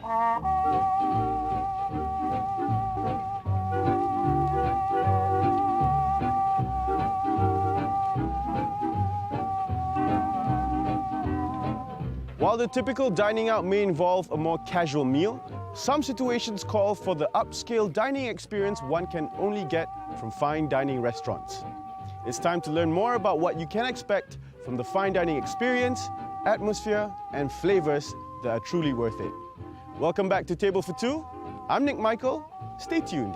While the typical dining out may involve a more casual meal, some situations call for the upscale dining experience one can only get from fine dining restaurants. It's time to learn more about what you can expect from the fine dining experience, atmosphere, and flavors that are truly worth it. Welcome back to Table for Two. I'm Nick Michael. Stay tuned.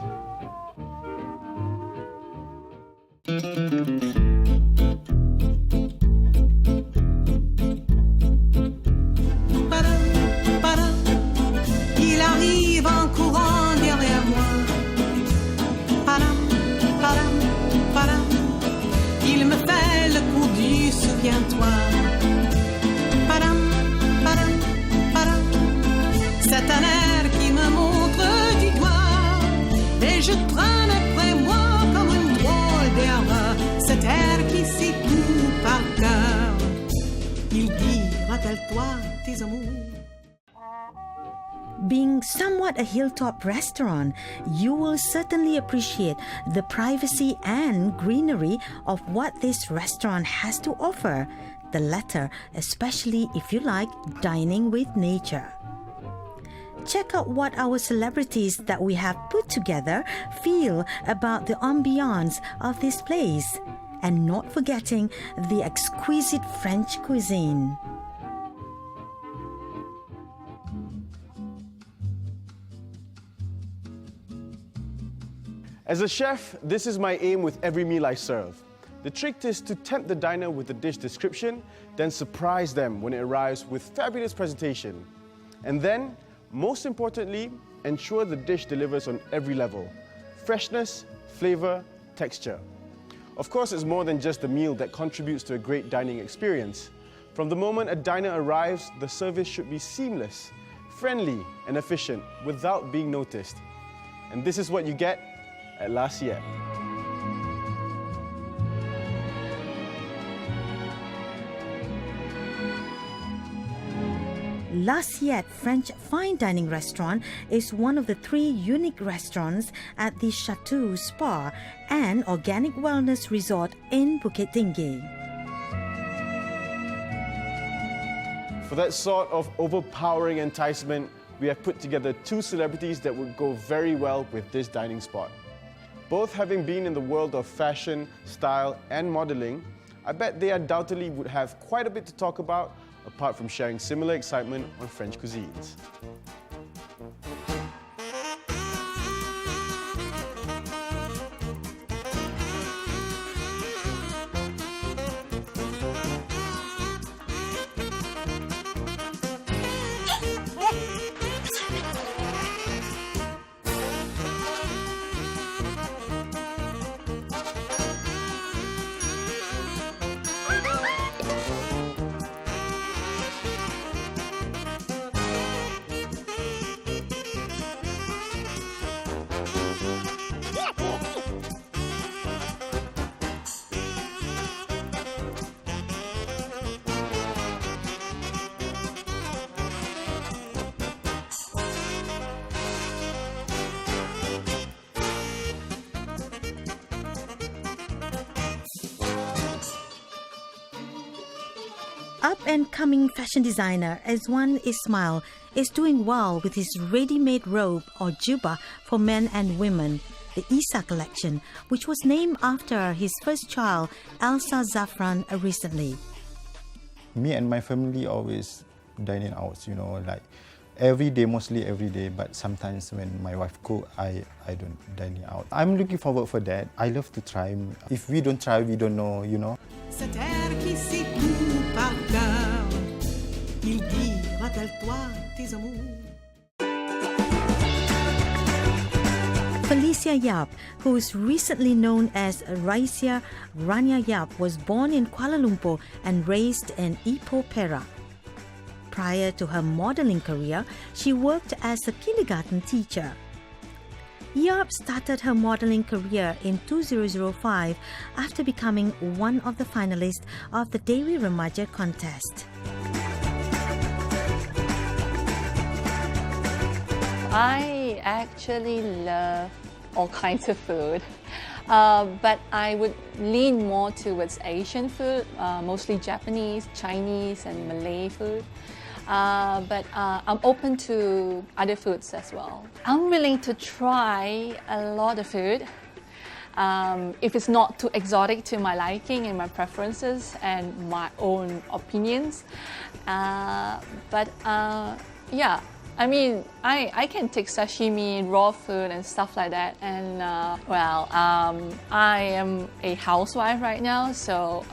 Il arrive en courant derrière moi. Padam, padam, padam. Il me fait le coup du souviens-toi. Padam, padam, padam. C'est un air qui me montre du doigt. Et je traîne après moi comme une drôle d'herbe. Cet air qui sait tout par cœur. Il dit, rappelle-toi tes amours. Being somewhat a hilltop restaurant, you will certainly appreciate the privacy and greenery of what this restaurant has to offer. The latter, especially if you like dining with nature. Check out what our celebrities that we have put together feel about the ambiance of this place, and not forgetting the exquisite French cuisine. As a chef, this is my aim with every meal I serve. The trick is to tempt the diner with the dish description, then surprise them when it arrives with fabulous presentation. And then, most importantly, ensure the dish delivers on every level: freshness, flavor, texture. Of course, it's more than just the meal that contributes to a great dining experience. From the moment a diner arrives, the service should be seamless, friendly, and efficient without being noticed. And this is what you get at Lassiette. Lassiette French Fine Dining Restaurant is one of the 3 unique restaurants at the Chateau Spa, an organic wellness resort in Bukit Tinggi. For that sort of overpowering enticement, we have put together 2 celebrities that would go very well with this dining spot. Both having been in the world of fashion, style, and modeling, I bet they undoubtedly would have quite a bit to talk about, apart from sharing similar excitement on French cuisines. Up-and-coming fashion designer Azwan Ismail is doing well with his ready-made robe or jubba for men and women, the Isa collection, which was named after his first child, Elsa Zafran, recently. Me and my family always dining out, you know, like every day, mostly every day, but sometimes when my wife cook, I don't dining out. I'm looking forward for that. I love to try. If we don't try, we don't know, you know. Cet air qui sait tout par cœur. Il dit, rappelle-toi tes amours. Felicia Yap, who is recently known as Raisia Rania Yap, was born in Kuala Lumpur and raised in Ipoh, Perak. Prior to her modeling career, she worked as a kindergarten teacher. Yap started her modeling career in 2005 after becoming one of the finalists of the Dewi Remaja contest. I actually love all kinds of food, but I would lean more towards Asian food, mostly Japanese, Chinese, and Malay food. But I'm open to other foods as well. I'm willing to try a lot of food if it's not too exotic to my liking and my preferences and my own opinions. Yeah, I mean, I can take sashimi, raw food and stuff like that. And I am a housewife right now, so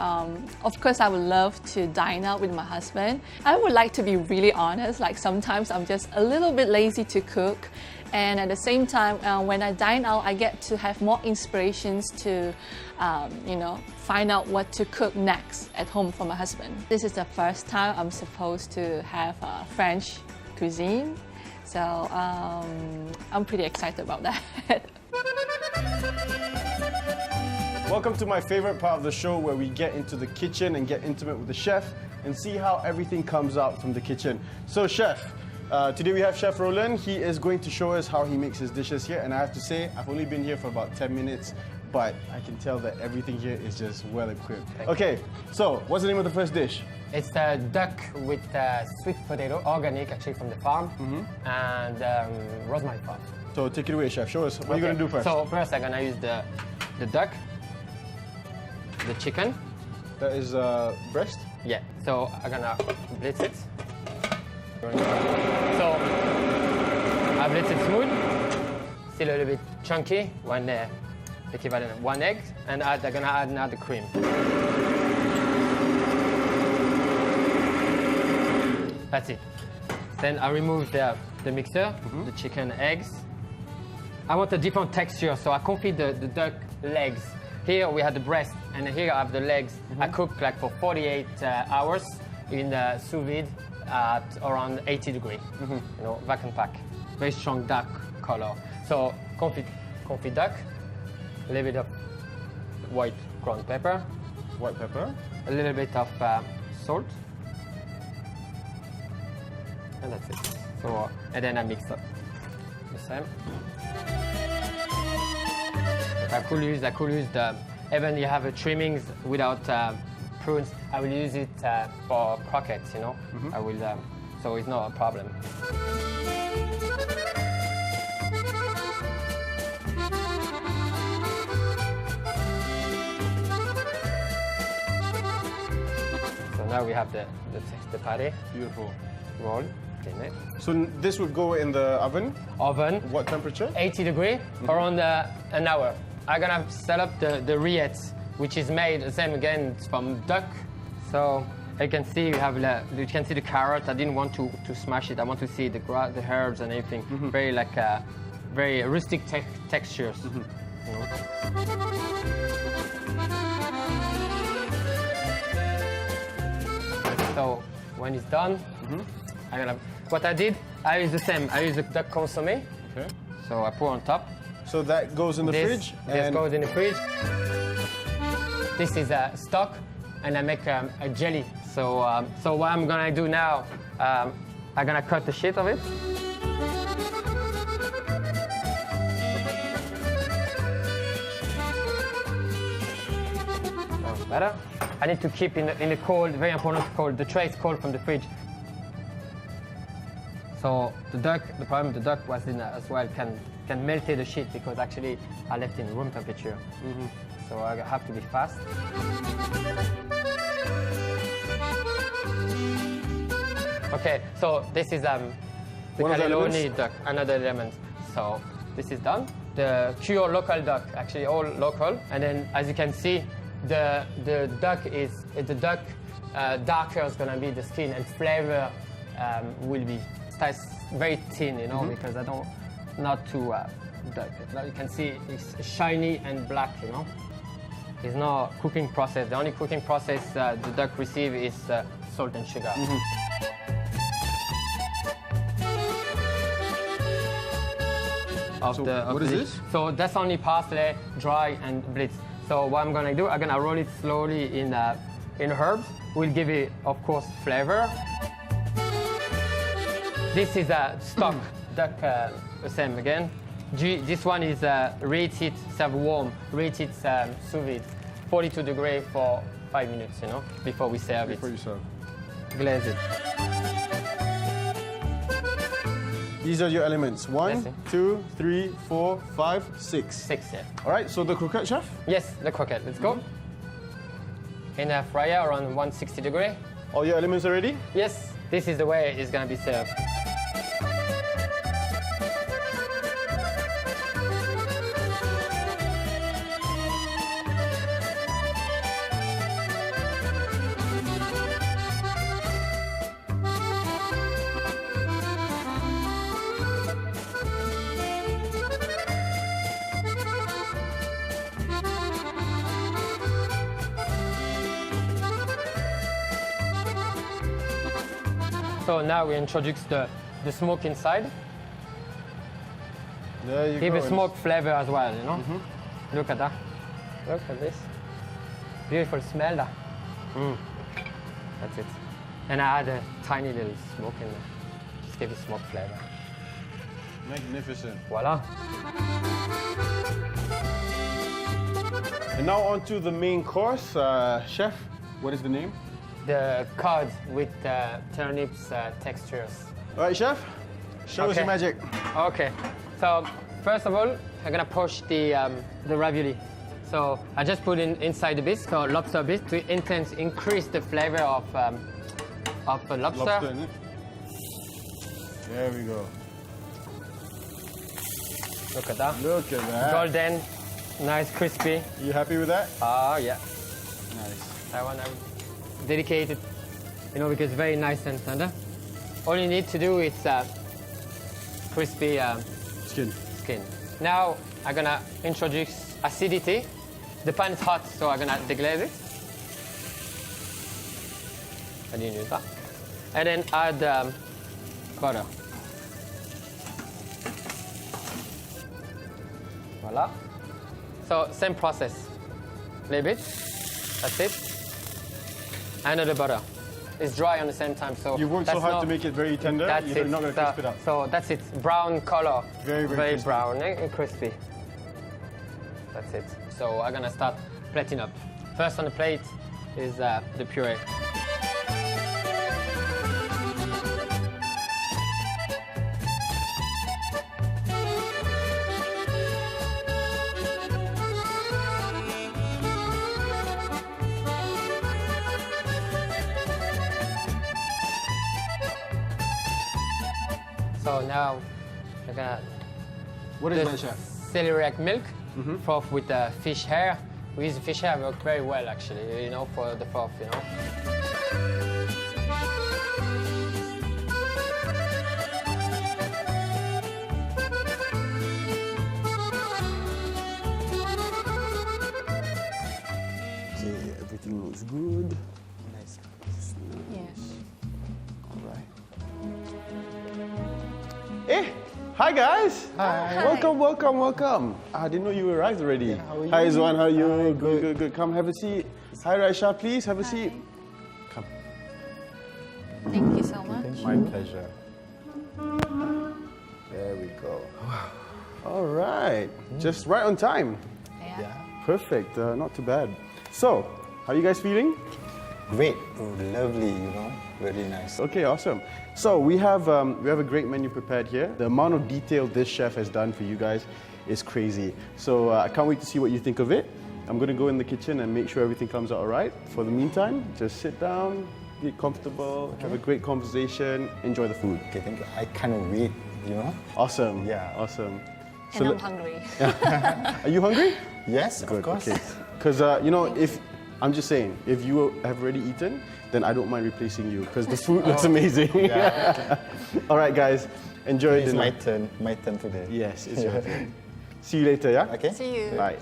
of course I would love to dine out with my husband. I would like to be really honest, like sometimes I'm just a little bit lazy to cook. And at the same time, when I dine out, I get to have more inspirations to, find out what to cook next at home for my husband. This is the first time I'm supposed to have French cuisine, so I'm pretty excited about that. Welcome to my favorite part of the show, where we get into the kitchen and get intimate with the chef and see how everything comes out from the kitchen. So chef, today we have Chef Roland. He is going to show us how he makes his dishes here, and I have to say, I've only been here for about 10 minutes, but I can tell that everything here is just well equipped. Okay, so what's the name of the first dish? It's a duck with sweet potato, organic actually from the farm, and rosemary farm. So take it away, chef. Show us what you're going to do first. So first I'm going to use the duck, the chicken. That is breast? Yeah, so I'm going to blitz it. So I blitz it smooth, still a little bit chunky, equivalent of 1 egg, and I'm going to add now the cream. That's it. Then I remove the mixer, the chicken, eggs. I want a different texture, so I confit the duck legs. Here we have the breast, and here I have the legs. I cook like for 48 hours in sous vide at around 80 degrees. Vacuum pack. Very strong dark color. So confit duck, a little bit of white ground pepper. White pepper. A little bit of salt. And that's it. So, and then I mix up the same. I could use the, even you have trimmings without prunes, I will use it for croquettes, I will, so it's not a problem. So now we have the patty. Beautiful. Roll. So this would go in the oven? Oven. What temperature? 80 degrees, around an hour. I'm gonna set up the rillettes, which is made the same again from duck. So you can see you can see the carrot. I didn't want to smash it. I want to see the herbs and everything. Very very rustic textures. So when it's done, what I did, I use the same. I use the duck consommé. Okay. So I pour on top. So that goes in the fridge? This goes in the fridge. This is a stock, and I make a jelly. So what I'm gonna do now, I'm gonna cut the sheet of it. Better. I need to keep in the cold. Very important to cold. The tray is cold from the fridge. So the problem with the duck was as well can melt the sheet, because actually I left in room temperature. So I have to be fast. Okay, so this is the cannelloni duck, another element. So this is done. The pure local duck, actually all local. And then as you can see, the duck darker is gonna be the skin, and flavor will be very thin, because I don't not too dark. You can see it's shiny and black, It's not cooking process. The only cooking process the duck receive is salt and sugar. What is this? So that's only parsley, dry, and blitz. So what I'm gonna do, I'm gonna roll it slowly in herbs. Will give it, of course, flavor. This is a stock duck, the same again. This one is reheated, served warm, reheated sous vide, 42 degrees for 5 minutes, you know, before we serve Before it. you serve. Glaze it. These are your elements. 1, Yes, sir. 2, 3, 4, 5, 6. 6, yeah. All right, so the croquette, chef? Yes, the croquette. Let's go. In a fryer around 160 degrees. All your elements are ready? Yes, this is the way it's gonna be served. So now we introduce the smoke inside. There you Give go. a smoke flavor as well, you know. Look at that. Look at this. Beautiful smell that. That's it. And I add a tiny little smoke in there. Just give it smoke flavor. Magnificent. Voila. And now on to the main course. Chef, what is the name? The cod with turnips textures. All right, chef, show us your magic. Okay. So first of all, I'm gonna poach the ravioli. So I just put inside the bits, so lobster bits, to increase the flavor of the lobster. Lobster in it. There we go. Look at that. Look at that. Golden, nice, crispy. You happy with that? Oh yeah. Nice. That one I'm dedicated, you know, because it's very nice and tender. All you need to do is crispy skin. Now I'm gonna introduce acidity. The pan is hot, so I'm gonna deglaze it. I didn't use that. And then add butter. Voila. So same process. Little bit. That's it. Another butter. It's dry on the same time, so You worked so that's hard not- to make it very tender. That's You're it. not going to crisp it up. So that's it. Brown color. Very crispy. brown and crispy. That's it. So I'm gonna start plating up. First on the plate is the puree. So now I'm gonna What is the that, chef? celeriac milk froth with the fish hair. We use the fish hair work very well actually, you know, for the froth, you know. Okay, everything looks good. Nice. Yes. All right. Hey, hi guys. Hi. Welcome. I didn't know you arrived already. how are you? Hi, Zwan. How are you? Hi, Good. Come have a seat. Hi, Raisha. Please have a seat. Come. Thank you so much. My pleasure. There we go. All right. Just right on time. Yeah. Perfect. Not too bad. So, how are you guys feeling? Great. Lovely, you know. Very nice. Okay, awesome. So we have a great menu prepared here. The amount of detail this chef has done for you guys is crazy. So I can't wait to see what you think of it. I'm going to go in the kitchen and make sure everything comes out all right. For the meantime, just sit down, get comfortable, have a great conversation, enjoy the food. Okay, thank you. I can't wait, you know. Awesome. Yeah. Awesome. And I'm let- hungry. Are you hungry? Yes, Good. of course. Okay. Because you know, if I'm just saying, if you have already eaten, then I don't mind replacing you because the food looks amazing. Yeah. All right, guys, enjoy It's dinner. my turn today. Yes, it's your turn. See you later, yeah? Okay. See you. Bye.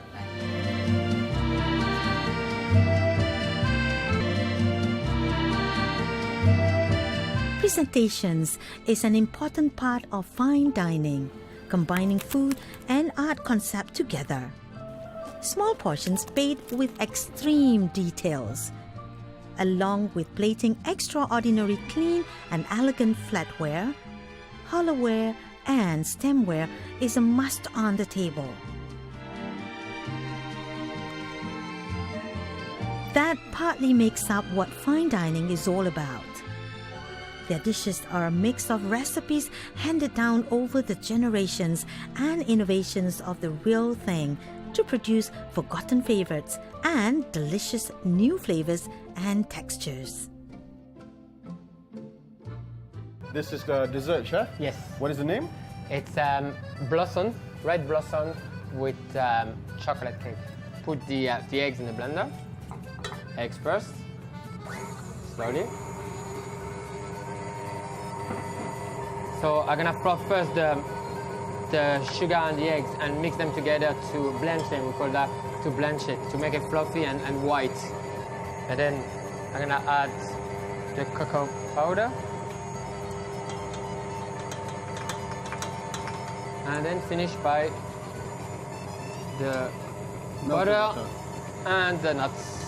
Presentations is an important part of fine dining, combining food and art concept together. Small portions bathed with extreme details, along with plating extraordinary clean and elegant flatware, hollowware, and stemware is a must on the table. That partly makes up what fine dining is all about. Their dishes are a mix of recipes handed down over the generations and innovations of the real thing to produce forgotten favorites and delicious new flavors and textures. This is the dessert, chef? Yes. What is the name? It's blossom, red blossom with chocolate cake. Put the eggs in the blender. Eggs first, slowly. So I'm gonna froth first the sugar and the eggs and mix them together to blanch them. We call that to blanch it, to make it fluffy and white. And then I'm gonna add the cocoa powder. And then finish by the butter and the nuts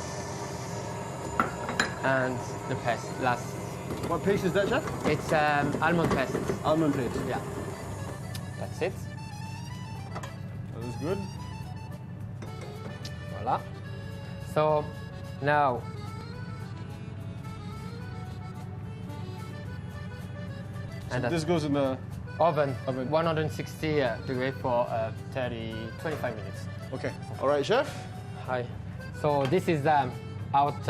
and the paste last. What paste is that, chef? It's almond paste. Almond paste. Yeah. That's it. That is good. Voila. So now So this goes in the oven. Oven. 160 degree for 25 minutes. Okay. All right, chef. Hi. So this is out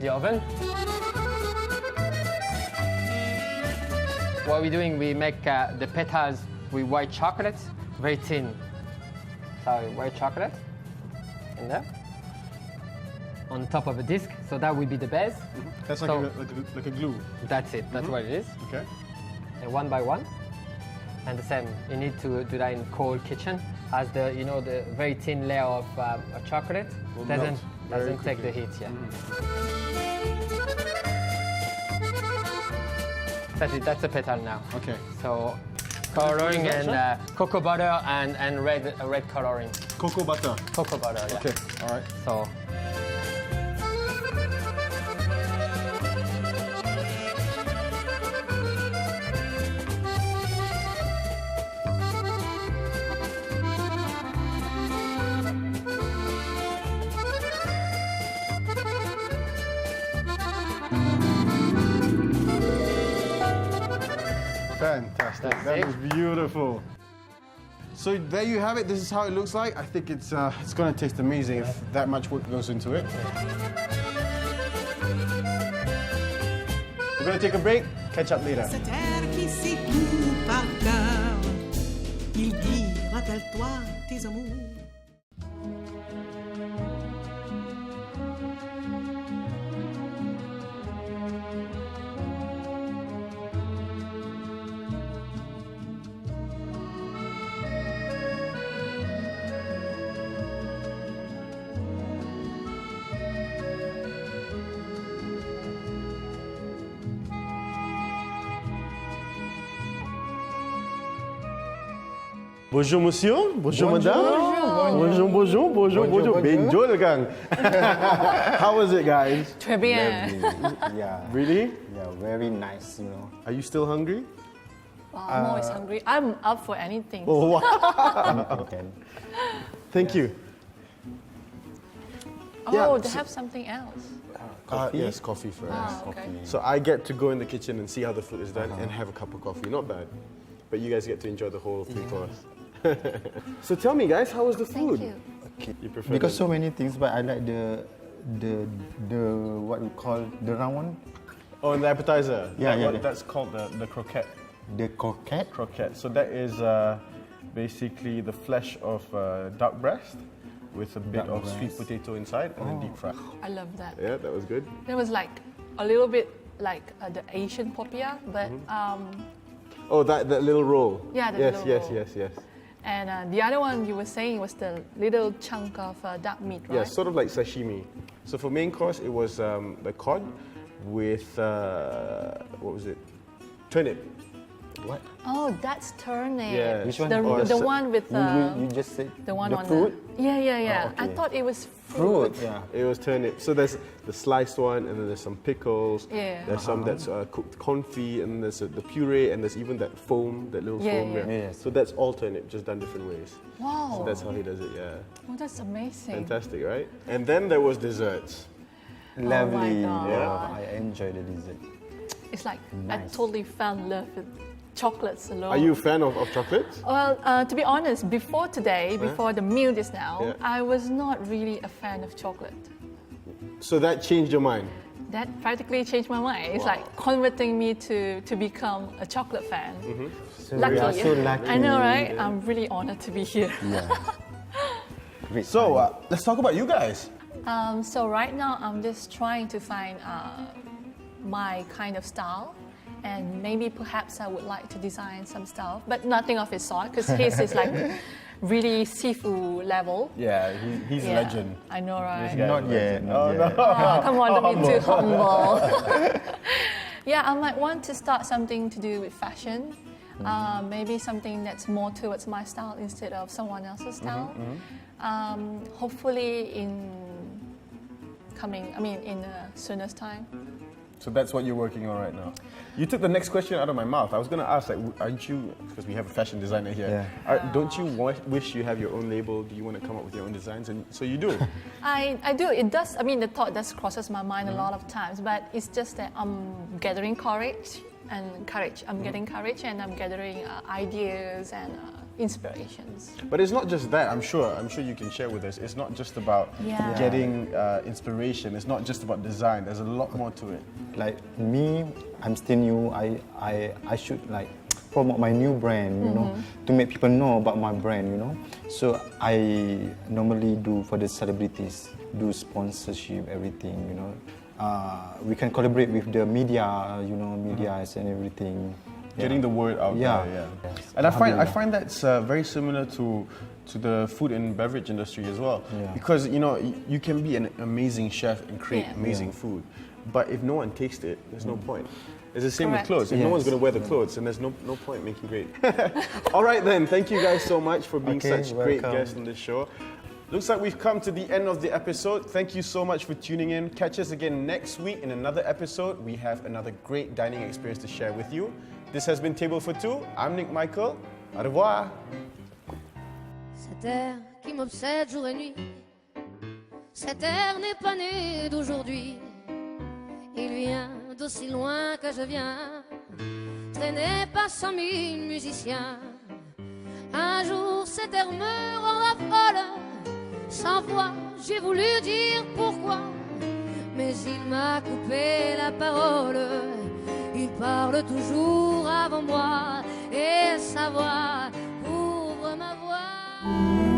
the oven. What we're doing, we make the petals with white chocolate, very thin. Sorry, white chocolate in there. On top of a disc, so that will be the base. That's like, So- like a glue. That's it, that's what it is. Okay. And one by one. And the same, you need to do that in cold kitchen, as the the very thin layer of chocolate Will doesn't melt very doesn't take the quickly. heat. Yeah. That's it. That's the petal now. Okay. So coloring What is and that, cocoa butter and red coloring. Cocoa butter. Cocoa butter. Yeah. Okay. All right. So. Fantastic. That That's was beautiful. So there you have it. This is how it looks like. I think it's going to taste amazing if that much work goes into it. We're going to take a break. Catch up later. Cette terre qui sait tout par cœur, il dit, rappelle-toi tes amours. Bonjour monsieur, bonjour madame. Bonjour, bonjour, bonjour, bonjour. Bonjour. Benjol gang. How was it, guys? Très bien. Yeah. Really? Yeah, very nice, Are you still hungry? Wow, I'm always hungry. I'm up for anything. Oh, wow. Okay. Thank you. Oh, yeah, they so- have something else. Coffee? Yes, coffee first. Ah, okay. So I get to go in the kitchen and see how the food is done and have a cup of coffee. Not bad. But you guys get to enjoy the whole 3 course. So tell me, guys, how was the food? Thank you. Okay. You prefer Because the- so many things, but I like the what we call the round one, Oh, and the appetizer. Yeah, yeah, yeah. That's called the croquette. the croquette. Croquette. So that is basically the flesh of duck breast with a bit Duck of sweet breast. potato inside and then deep fried. I love that. Yeah, that was good. There was like a little bit like the Asian popia, but Oh, that little roll. Yeah, the yes, little yes, roll. yes, yes. and the other one you were saying was the little chunk of duck meat, right? Yeah, sort of like sashimi. So for main course, it was the cod with what was it? Turnip. What? Oh, that's turnip. Yeah. Which one? The, Oh, the one with You just said the one the on fruit. Yeah, yeah, yeah. Oh, I okay. thought it was fruit. Yeah. It was turnip. So there's the sliced one, and then there's some pickles. Yeah. There's some that's cooked confit, and there's the puree, and there's even that foam, that little Yeah, foam. yeah. Yes. So that's all turnip, just done different ways. Wow. So that's how he does it. Yeah. Oh, that's amazing. Fantastic, right? And then there was desserts. Lovely. God. Yeah. I enjoy the dessert. It's like I Nice. totally fell in love with chocolates alone. Are you a fan of chocolates? Well, to be honest, before today, before the meal just now, Yeah. I was not really a fan of chocolate. So that changed your mind. That practically changed my mind. It's like converting me to become a chocolate fan. So Lucky. we are so lucky. I know, right? I'm really honored to be here. Yeah. Great. So let's talk about you guys. So right now, I'm just trying to find my kind of style. And maybe perhaps I would like to design some stuff, but nothing of his sort, because his is like really seafood level. Yeah, he's a Yeah, legend. I know, right? Not yet. Not yet. Oh, come on, don't be too humble. Yeah, I might want to start something to do with fashion. Maybe something that's more towards my style instead of someone else's style. Hopefully in a soonest time. So that's what you're working on right now. You took the next question out of my mouth. I was going to ask, like, aren't you, because we have a fashion designer here, don't you wish you have your own label? Do you want to come up with your own designs? And so you do. I do. It does. I mean, the thought does crosses my mind a lot of times, but it's just that I'm gathering courage. I'm getting courage, and I'm gathering ideas and inspirations. But it's not just that. I'm sure you can share with us. It's not just about Yeah. getting inspiration. It's not just about design. There's a lot more to it. Like me, I'm still new. I should like promote my new brand, you know, to make people know about my brand, you know. So I normally do for the celebrities, do sponsorship, everything, you know. We can collaborate with the media, you know, medias and everything. Getting the word out Yeah. there. Yeah. Yes. And I find that's very similar to the food and beverage industry as well. Yeah. Because you can be an amazing chef and create Yeah. amazing food, but if no one tastes it, there's no point. It's the same Correct. with clothes. If no Yes. one's going to wear the clothes, then there's no point making great. All right then, thank you guys so much for being Okay, such great welcome. guests on this show. Looks like we've come to the end of the episode. Thank you so much for tuning in. Catch us again next week in another episode. We have another great dining experience to share with you. This has been Table for Two. I'm Nick Michael. Au revoir. Cet air qui m'obsède jour et nuit, cet air n'est pas né d'aujourd'hui. Il vient d'aussi loin que je viens, traîné par 100 000 musiciens. Un jour cet air me rendra folle, sans voix j'ai voulu dire pourquoi, mais il m'a coupé la parole. Il parle toujours avant moi et sa voix ouvre ma voix.